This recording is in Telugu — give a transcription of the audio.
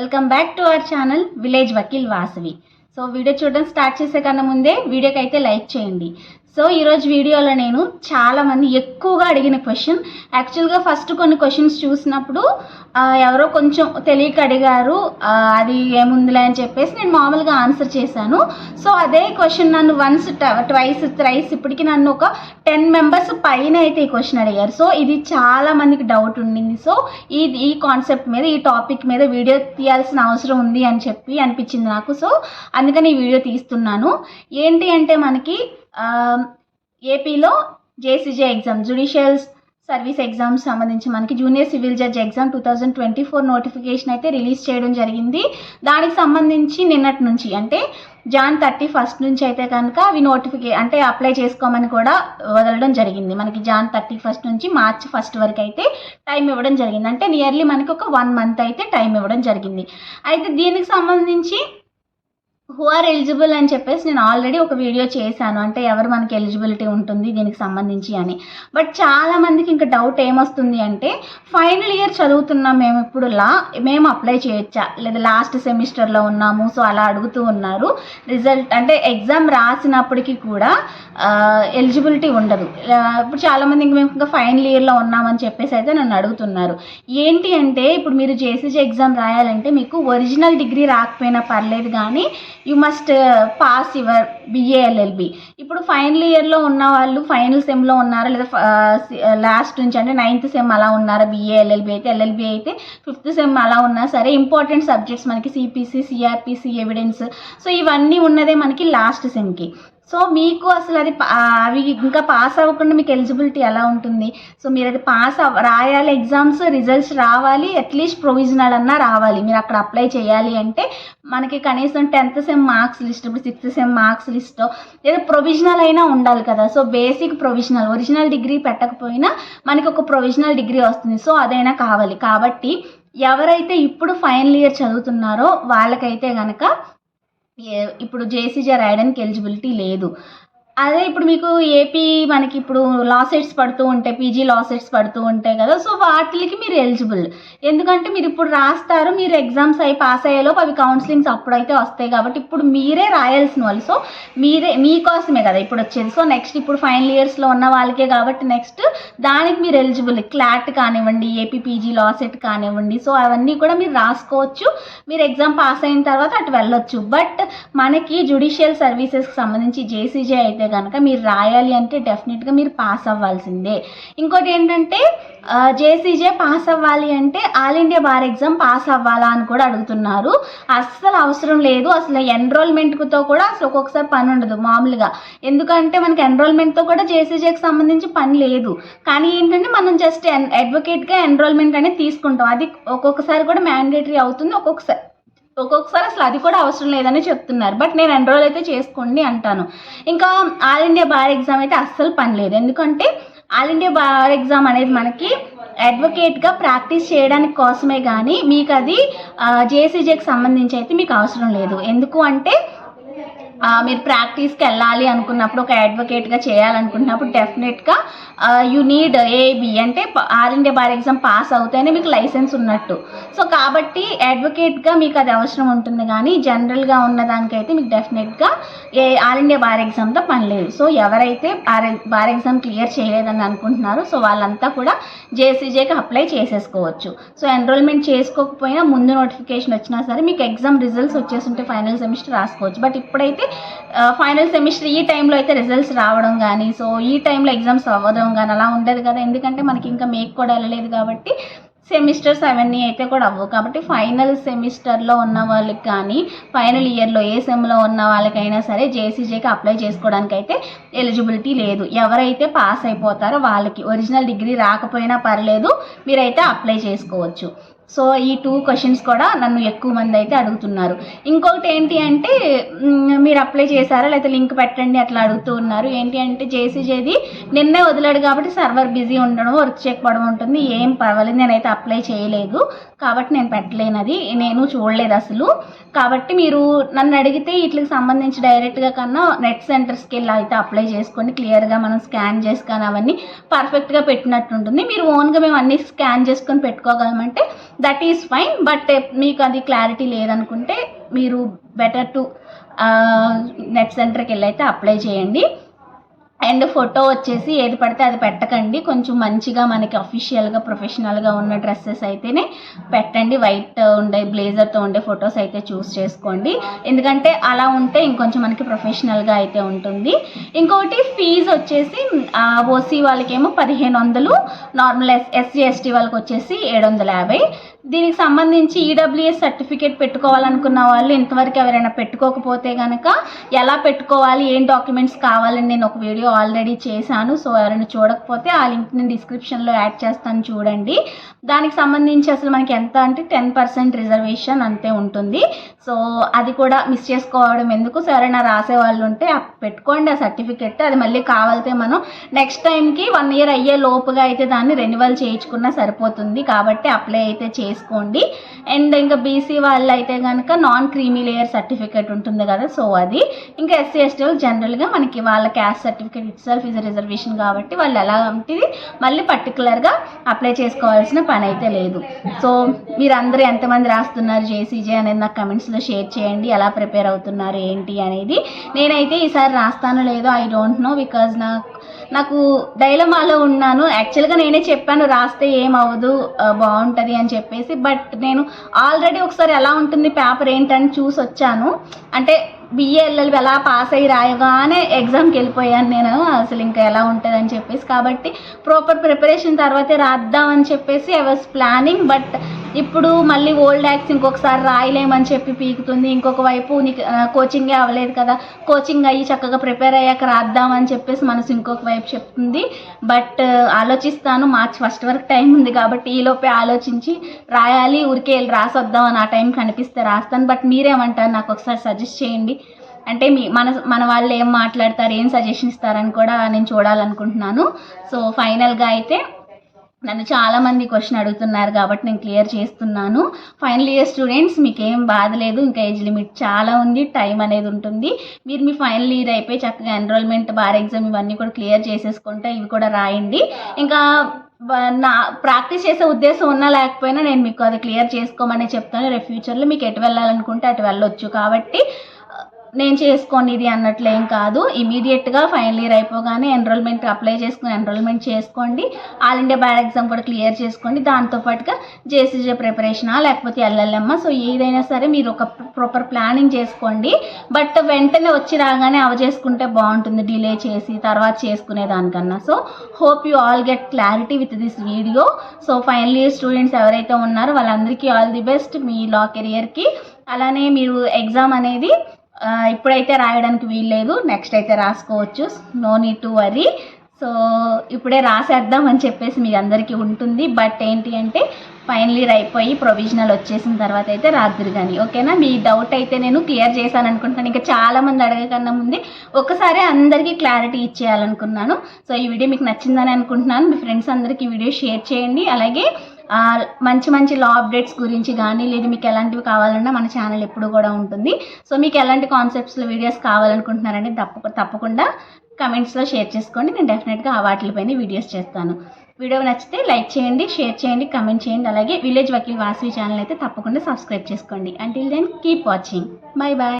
Welcome back to our channel village Vakeel Vasavi. So video చూడడం స్టార్ట్ చేసే కన్నా ముందే వీడియోకి అయితే లైక్ చేయండి. సో ఈరోజు వీడియోలో నేను చాలామంది ఎక్కువగా అడిగిన క్వశ్చన్, యాక్చువల్గా ఫస్ట్ కొన్ని క్వశ్చన్స్ చూసినప్పుడు ఎవరో కొంచెం తెలియక అడిగారు, అది ఏముందిలే అని చెప్పేసి నేను మామూలుగా ఆన్సర్ చేశాను. సో అదే క్వశ్చన్ నన్ను వన్స్ ట్వైస్ థ్రైస్ ఇప్పటికి నన్ను ఒక 10 మెంబర్స్ పైన అయితే ఈ క్వశ్చన్ అడిగారు. సో ఇది చాలా మందికి డౌట్ ఉండింది. సో ఈ కాన్సెప్ట్ మీద, ఈ టాపిక్ మీద వీడియో తీయాల్సిన అవసరం ఉంది అని చెప్పి అనిపించింది నాకు. సో అందుకని ఈ వీడియో తీస్తున్నాను. ఏంటి అంటే మనకి ఏపీలో JCJ exam, judicial service exams సంబంధించి మనకి junior civil judge exam 2024 notification అయితే రిలీజ్ చేయడం జరిగింది. దానికి సంబంధించి నిన్నటి నుంచి అంటే జాన్ 31 నుంచి అయితే కనుక అవి అంటే అప్లై చేసుకోమని కూడా వదలడం జరిగింది. మనకి జాన్ 31 నుంచి మార్చ్ 1 వరకు అయితే టైం ఇవ్వడం జరిగింది. అంటే నియర్లీ మనకి ఒక 1 మంత్ అయితే టైం ఇవ్వడం జరిగింది. అయితే దీనికి సంబంధించి హూ ఆర్ ఎలిజిబుల్ అని చెప్పేసి నేను ఆల్రెడీ ఒక వీడియో చేశాను, అంటే ఎవరు మనకి ఎలిజిబిలిటీ ఉంటుంది దీనికి సంబంధించి అని. బట్ చాలామందికి ఇంకా డౌట్ ఏమొస్తుంది అంటే, ఫైనల్ ఇయర్ చదువుతున్నాం మేము, ఇప్పుడు మేము అప్లై చేయొచ్చా, లేదా లాస్ట్ సెమిస్టర్లో ఉన్నాము, సో అలా అడుగుతూ ఉన్నారు. రిజల్ట్ అంటే ఎగ్జామ్ రాసినప్పటికీ కూడా ఎలిజిబిలిటీ ఉండదు. ఇప్పుడు చాలామంది ఇంక మేము ఇంకా ఫైనల్ ఇయర్లో ఉన్నామని చెప్పేసి అయితే నన్ను అడుగుతున్నారు. ఏంటి అంటే, ఇప్పుడు మీరు జేసీజీ ఎగ్జామ్ రాయాలంటే మీకు ఒరిజినల్ డిగ్రీ రాకపోయినా పర్లేదు, కానీ you must pass your BA-LLB. ఇప్పుడు ఫైనల్ ఇయర్లో ఉన్న వాళ్ళు ఫైనల్ సెమ్లో ఉన్నారా, లేదా లాస్ట్ నుంచి అంటే 9th సెమ్ అలా ఉన్నారా, BA-LLB అయితే, LLB అయితే 5th సెమ్ అలా ఉన్నా సరే, ఇంపార్టెంట్ సబ్జెక్ట్స్ మనకి CPC, CRPC, ఎవిడెన్స్, సో ఇవన్నీ ఉన్నదే మనకి లాస్ట్ సెమ్కి. సో మీకు అసలు అవి ఇంకా పాస్ అవ్వకుండా మీకు ఎలిజిబిలిటీ ఎలా ఉంటుంది? సో మీరు అది రాయాలి, ఎగ్జామ్స్ రిజల్ట్స్ రావాలి, అట్లీస్ట్ ప్రొవిజనల్ అన్నా రావాలి. మీరు అక్కడ అప్లై చేయాలి అంటే మనకి కనీసం 10th సెమ్ మార్క్స్ లిస్ట్, ఇప్పుడు 6th సెమ్ మార్క్స్ లిస్ట్, లేదా ప్రొవిజనల్ అయినా ఉండాలి కదా. So basic provisional, original degree పెట్టకపోయినా మనకి ఒక ప్రొవిజనల్ డిగ్రీ వస్తుంది. సో అదైనా కావాలి. కాబట్టి ఎవరైతే ఇప్పుడు ఫైనల్ ఇయర్ చదువుతున్నారో వాళ్ళకైతే కనుక ఇప్పుడు జేసీజే రాయడానికి ఎలిజిబిలిటీ లేదు. అదే ఇప్పుడు మీకు ఏపీ మనకి ఇప్పుడు లా సెట్స్ పడుతూ ఉంటాయి, పీజీ లా సెట్స్ పడుతూ ఉంటాయి కదా. సో వాటికి మీరు ఎలిజిబుల్, ఎందుకంటే మీరు ఇప్పుడు రాస్తారు, మీరు ఎగ్జామ్స్ అయి పాస్ అయ్యేలోపు అవి కౌన్సిలింగ్స్ అప్పుడైతే వస్తాయి కాబట్టి ఇప్పుడు మీరే రాయాల్సిన వాళ్ళు. సో మీకోసమే కదా ఇప్పుడు వచ్చేది. సో నెక్స్ట్ ఇప్పుడు ఫైనల్ ఇయర్స్లో ఉన్న వాళ్ళకే కాబట్టి నెక్స్ట్ దానికి మీరు ఎలిజిబుల్. క్లాట్ కానివ్వండి, ఏపీ పీజీ లా సెట్ కానివ్వండి, సో అవన్నీ కూడా మీరు రాసుకోవచ్చు. మీరు ఎగ్జామ్ పాస్ అయిన తర్వాత అటు వెళ్ళొచ్చు. బట్ మనకి జ్యుడిషియల్ సర్వీసెస్కి సంబంధించి జేసీజే అయితే కనుక మీరు రాయాలి అంటే డెఫినెట్గా మీరు పాస్ అవ్వాల్సిందే. ఇంకోటి ఏంటంటే, జేసీజే పాస్ అవ్వాలి అంటే all India bar exam pass అవ్వాలా అని కూడా అడుగుతున్నారు. అస్సలు అవసరం లేదు. అసలు ఎన్రోల్మెంట్తో కూడా అసలు ఒక్కొక్కసారి పని ఉండదు మామూలుగా, ఎందుకంటే మనకి ఎన్రోల్మెంట్తో కూడా జేసీజేకి సంబంధించి పని లేదు. కానీ ఏంటంటే మనం జస్ట్ అడ్వకేట్గా ఎన్రోల్మెంట్ అనేది తీసుకుంటాం. అది ఒక్కొక్కసారి కూడా మ్యాండేటరీ అవుతుంది, ఒక్కొక్కసారి అసలు అది కూడా అవసరం లేదని చెప్తున్నారు. బట్ నేను ఎన్రోల్ అయితే చేసుకోండి అంటాను. ఇంకా ఆల్ ఇండియా బార్ ఎగ్జామ్ అయితే అస్సలు పని లేదు, ఎందుకంటే ఆల్ ఇండియా బార్ ఎగ్జామ్ అనేది మనకి అడ్వకేట్గా ప్రాక్టీస్ చేయడానికి కోసమే, కానీ మీకు అది జేసీజేకి సంబంధించి అయితే మీకు అవసరం లేదు. ఎందుకు అంటే మీరు ప్రాక్టీస్కి వెళ్ళాలి అనుకున్నప్పుడు, ఒక అడ్వకేట్గా చేయాలనుకున్నప్పుడు డెఫినెట్గా యూ నీడ్ AB అంటే all India bar exam pass అవుతేనే మీకు లైసెన్స్ ఉన్నట్టు. సో కాబట్టి అడ్వకేట్గా మీకు అది అవసరం ఉంటుంది, కానీ జనరల్గా ఉన్నదానికైతే మీకు డెఫినెట్గా ఆల్ ఇండియా బార్ ఎగ్జామ్తో పని లేదు. సో ఎవరైతే బార్ ఎగ్జామ్ క్లియర్ చేయలేదని అనుకుంటున్నారో సో వాళ్ళంతా కూడా జేసీజేకి అప్లై చేసేసుకోవచ్చు. సో ఎన్రోల్మెంట్ చేసుకోకపోయినా ముందు నోటిఫికేషన్ వచ్చినా సరే మీకు ఎగ్జామ్ రిజల్ట్స్ వచ్చేస్తుంటే ఫైనల్ సెమిస్టర్ రాసుకోవచ్చు. బట్ ఇప్పుడైతే ఫైనల్ సెమిస్టర్ ఈ టైంలో అయితే రిజల్ట్స్ రావడం కానీ, సో ఈ టైంలో ఎగ్జామ్స్ అవ్వడం కానీ అలా ఉండదు కదా, ఎందుకంటే మనకి ఇంకా మేక్ కూడా వెళ్ళలేదు కాబట్టి సెమిస్టర్స్ అవన్నీ అయితే కూడా అవ్వవు. కాబట్టి ఫైనల్ సెమిస్టర్లో ఉన్న వాళ్ళకి కానీ, ఫైనల్ ఇయర్లో ఏ సెమ్లో ఉన్న వాళ్ళకైనా సరే జేసీజేకి అప్లై చేసుకోవడానికి అయితే ఎలిజిబిలిటీ లేదు. ఎవరైతే పాస్ అయిపోతారో వాళ్ళకి ఒరిజినల్ డిగ్రీ రాకపోయినా పర్లేదు, మీరైతే అప్లై చేసుకోవచ్చు. సో ఈ 2 క్వశ్చన్స్ కూడా నన్ను ఎక్కువ మంది అయితే అడుగుతున్నారు. ఇంకొకటి ఏంటి అంటే, మీరు అప్లై చేశారా లేకపోతే లింక్ పెట్టండి అట్లా అడుగుతూ ఉన్నారు. ఏంటి అంటే జేసీజేది నిన్నే వదిలాడు కాబట్టి సర్వర్ బిజీ ఉండడం, వర్క్ చేయకపోవడం ఉంటుంది. ఏం పర్వాలేదు, నేనైతే అప్లై చేయలేదు కాబట్టి నేను పెట్టలేనది, నేను చూడలేదు అసలు. కాబట్టి మీరు నన్ను అడిగితే వీటికి సంబంధించి డైరెక్ట్గా కన్నా నెట్ సెంటర్స్కి వెళ్ళి అయితే అప్లై చేసుకోండి. క్లియర్గా మనం స్కాన్ చేసుకొని అవన్నీ పర్ఫెక్ట్గా పెట్టినట్టు ఉంటుంది. మీరు ఓన్గా మేము అన్నీ స్కాన్ చేసుకొని పెట్టుకోగలమంటే దట్ ఈస్ ఫైన్. బట్ మీకు అది క్లారిటీ లేదనుకుంటే మీరు బెటర్ టు నెట్ సెంటర్కి వెళ్ళి అయితే అప్లై చేయండి. అండ్ ఫోటో వచ్చేసి ఏది పడితే అది పెట్టకండి, కొంచెం మంచిగా మనకి అఫీషియల్గా ప్రొఫెషనల్గా ఉన్న డ్రెస్సెస్ అయితేనే పెట్టండి. వైట్ ఉండే బ్లేజర్తో ఉండే ఫొటోస్ అయితే చూస్ చేసుకోండి, ఎందుకంటే అలా ఉంటే ఇంకొంచెం మనకి ప్రొఫెషనల్గా అయితే ఉంటుంది. ఇంకొకటి ఫీజు వచ్చేసి ఓసీ వాళ్ళకేమో 1500, నార్మల్ ఎస్సీ ఎస్టీ వాళ్ళకి వచ్చేసి 750. దీనికి సంబంధించి ఈడబ్ల్యూఎస్ సర్టిఫికేట్ పెట్టుకోవాలనుకున్న వాళ్ళు ఇంతవరకు ఎవరైనా పెట్టుకోకపోతే కనుక ఎలా పెట్టుకోవాలి, ఏం డాక్యుమెంట్స్ కావాలని నేను ఒక వీడియో ఆల్రెడీ చేశాను. సో ఎవరైనా చూడకపోతే ఆ లింక్ నేను డిస్క్రిప్షన్లో యాడ్ చేస్తాను, చూడండి. దానికి సంబంధించి అసలు మనకి ఎంత అంటే 10% రిజర్వేషన్ అంతే ఉంటుంది. సో అది కూడా మిస్ చేసుకోవడం ఎందుకు. సో ఎవరైనా రాసే వాళ్ళు ఉంటే పెట్టుకోండి ఆ సర్టిఫికెట్. అది మళ్ళీ కావాలితే మనం నెక్స్ట్ టైంకి 1 year అయ్యే లోపుగా అయితే దాన్ని రెన్యువల్ చేయించుకున్నా సరిపోతుంది. కాబట్టి అప్లై అయితే చేసుకోండి. అండ్ ఇంకా బీసీ వాళ్ళు అయితే కనుక నాన్ క్రీమీ లేయర్ సర్టిఫికేట్ ఉంటుంది కదా, సో అది. ఇంకా ఎస్సీ ఎస్టీ వాళ్ళు జనరల్గా మనకి వాళ్ళ caste certificate it self is reservation కాబట్టి వాళ్ళు ఎలా ఉంటుంది మళ్ళీ పర్టికులర్గా అప్లై చేసుకోవాల్సిన పని అయితే లేదు. సో మీరందరూ ఎంతమంది రాస్తున్నారు జేసీజే అనేది నాకు కమెంట్స్లో షేర్ చేయండి. ఎలా ప్రిపేర్ అవుతున్నారు ఏంటి అనేది. నేనైతే ఈసారి రాస్తానో లేదో ఐ డోంట్ నో, బికాజ్ నాకు డైలమాలో ఉన్నాను. యాక్చువల్గా నేనే చెప్పాను రాస్తే ఏమవ్వదు బాగుంటుంది అని చెప్పేసి, బట్ నేను ఆల్రెడీ ఒకసారి ఎలా ఉంటుంది పేపర్ ఏంటని చూసి వచ్చాను. అంటే బిఏఎల్ఎల్బి ఎలా పాస్ అయ్యి రాయగానే ఎగ్జామ్కి వెళ్ళిపోయాను నేను, అసలు ఇంకా ఎలా ఉంటుంది అని చెప్పేసి. కాబట్టి ప్రాపర్ ప్రిపరేషన్ తర్వాతే రాద్దామని చెప్పేసి ఐ వాజ్ ప్లానింగ్. బట్ ఇప్పుడు మళ్ళీ ఓల్డ్ యాక్స్ ఇంకొకసారి రాయలేమని చెప్పి పీకుతుంది. ఇంకొక వైపు నీకు కోచింగే అవ్వలేదు కదా, కోచింగ్ అయ్యి చక్కగా ప్రిపేర్ అయ్యాక రాద్దామని చెప్పేసి మనసు ఇంకొక వైపు చెప్తుంది. బట్ ఆలోచిస్తాను, March 1 వరకు టైం ఉంది కాబట్టి ఈలోపే ఆలోచించి రాయాలి. ఊరికే వెళ్ళి రాసొద్దాం అని ఆ టైం కనిపిస్తే రాస్తాను. బట్ మీరేమంటారు నాకు ఒకసారి సజెస్ట్ చేయండి. అంటే మన వాళ్ళు ఏం మాట్లాడతారు, ఏం సజెషన్ ఇస్తారని కూడా నేను చూడాలనుకుంటున్నాను. సో ఫైనల్గా అయితే నన్ను చాలామంది క్వశ్చన్ అడుగుతున్నారు కాబట్టి నేను క్లియర్ చేస్తున్నాను. ఫైనల్ ఇయర్ స్టూడెంట్స్ మీకేం బాధ లేదు, ఇంకా ఏజ్ లిమిట్ చాలా ఉంది, టైం అనేది ఉంటుంది. మీరు మీ ఫైనల్ ఇయర్ అయిపోయి చక్కగా ఎన్రోల్మెంట్, బార్ ఎగ్జామ్ ఇవన్నీ కూడా క్లియర్ చేసేసుకుంటే ఇవి కూడా రాయండి. ఇంకా నా ప్రాక్టీస్ చేసే ఉద్దేశం ఉన్నా లేకపోయినా నేను మీకు అది క్లియర్ చేసుకోమని చెప్తాను. రేపు ఫ్యూచర్లో మీకు ఎటు వెళ్ళాలనుకుంటే అటు వెళ్ళొచ్చు. కాబట్టి నేను చేసుకోండి ఇది అన్నట్లేం కాదు. ఇమీడియట్గా ఫైనల్ ఇయర్ అయిపోగానే ఎన్రోల్మెంట్ అప్లై చేసుకుని ఎన్రోల్మెంట్ చేసుకోండి. ఆల్ ఇండియా బార్ ఎగ్జామ్ కూడా క్లియర్ చేసుకోండి. దాంతోపాటుగా జేసీజే ప్రిపరేషనా లేకపోతే ఎల్ఎల్ఎమ్, సో ఏదైనా సరే మీరు ఒక ప్రాపర్ ప్లానింగ్ చేసుకోండి. బట్ వెంటనే వచ్చి రాగానే చేసుకుంటే బాగుంటుంది, డిలే చేసి తర్వాత చేసుకునే దానికన్నా. So hope you all get clarity with this video. So final year students ఎవరైతే ఉన్నారో వాళ్ళందరికీ ఆల్ ది బెస్ట్ మీ లా కెరియర్కి. అలానే మీరు ఎగ్జామ్ అనేది ఇప్పుడైతే రాయడానికి వీల్లేదు, నెక్స్ట్ అయితే రాసుకోవచ్చు, no need to worry. So ఇప్పుడే రాసేద్దాం అని చెప్పేసి మీ అందరికీ ఉంటుంది. బట్ ఏంటి అంటే ఫైనల్ ఇయర్ అయిపోయి ప్రొవిజనల్ వచ్చేసిన తర్వాత అయితే రాత్రి కానీ, ఓకేనా? మీ డౌట్ అయితే నేను క్లియర్ చేశాను అనుకుంటున్నాను. ఇంకా చాలామంది అడగకన్నా ముందే ఒకసారి అందరికీ క్లారిటీ ఇచ్చేయాలనుకున్నాను. సో ఈ వీడియో మీకు నచ్చిందని అనుకుంటున్నాను. మీ ఫ్రెండ్స్ అందరికీ వీడియో షేర్ చేయండి. అలాగే మంచి మంచి లా అప్డేట్స్ గురించి కానీ లేదు మీకు ఎలాంటివి కావాలన్నా మన ఛానల్ ఎప్పుడు కూడా ఉంటుంది. సో మీకు ఎలాంటి కాన్సెప్ట్స్లో వీడియోస్ కావాలనుకుంటున్నారంటే తప్పకుండా కమెంట్స్లో షేర్ చేసుకోండి. నేను డెఫినెట్గా వాటిపైన వీడియోస్ చేస్తాను. వీడియో నచ్చితే లైక్ చేయండి, షేర్ చేయండి, కమెంట్ చేయండి. అలాగే విలేజ్ వకీల్ వాసవి ఛానల్ అయితే తప్పకుండా సబ్స్క్రైబ్ చేసుకోండి. Until then keep watching. Bye bye.